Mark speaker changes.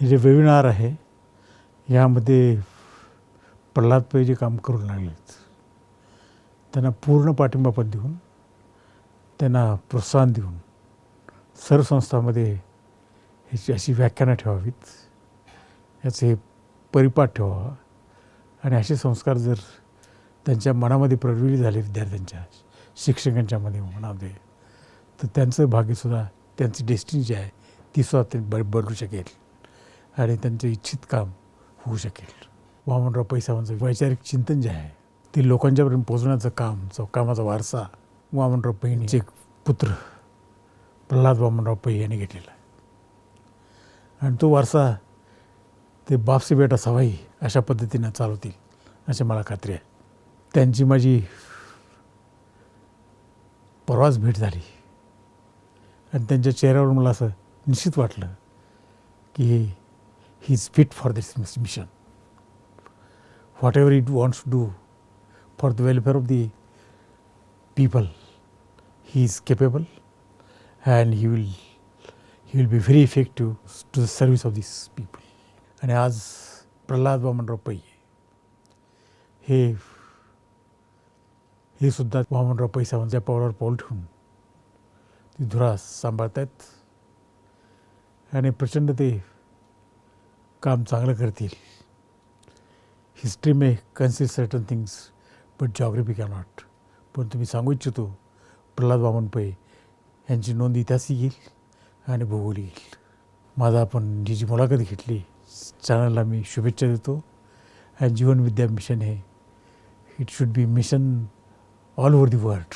Speaker 1: हे जे वेबिनार आहे यामध्ये प्रल्हाद पै जे काम करू लागलेत त्यांना पूर्ण पाठिंबा पण देऊन त्यांना प्रोत्साहन देऊन सर्व संस्थांमध्ये ह्याची अशी व्याख्यानं ठेवावीत, याचे परिपाठ ठेवावा आणि असे संस्कार जर त्यांच्या मनामध्ये प्रज्वलित झाले विद्यार्थ्यांच्या शिक्षकांच्यामध्ये मनामध्ये तर त्यांचं भाग्यसुद्धा त्यांची डेस्टिनी जी आहे ती सुद्धा ते बदलू शकेल आणि त्यांचं इच्छित काम होऊ शकेल. वामनराव पै साहेबांचं वैचारिक चिंतन जे आहे ते लोकांच्यापर्यंत पोहोचण्याचं कामाचा वारसा वामनराव पैंचे पुत्र प्रल्हाद वामनराव पै यांनी घेतलेला आहे आणि तो वारसा ते बाप से बेटा सवाई अशा पद्धतीनं चालवतील अशी मला खात्री आहे. त्यांची माझी परवाच भेट झाली आणि त्यांच्या चेहऱ्यावर मला असं निश्चित वाटलं की he is fit for this mission. Whatever it wants to do for the welfare of the people he is capable and he will be very effective to the service of this people. आणि आज प्रल्हाद वामनराव पै हे सुद्धा वामनराव पै साहेबांच्या पावलावर पाऊल ठेवून ती धुरा सांभाळत आहेत आणि प्रचंड ते काम चांगलं करतील. History may consider certain things but geography cannot. पण तुम्ही सांगू इच्छितो प्रल्हाद वामन पै यांची नोंद इतिहासी येईल आणि भूगोल येईल. माझा आपण जी मुलाखत घेतली चॅनलला मी शुभेच्छा देतो. आणि जीवन विद्या मिशन हे it should be mission all over the world.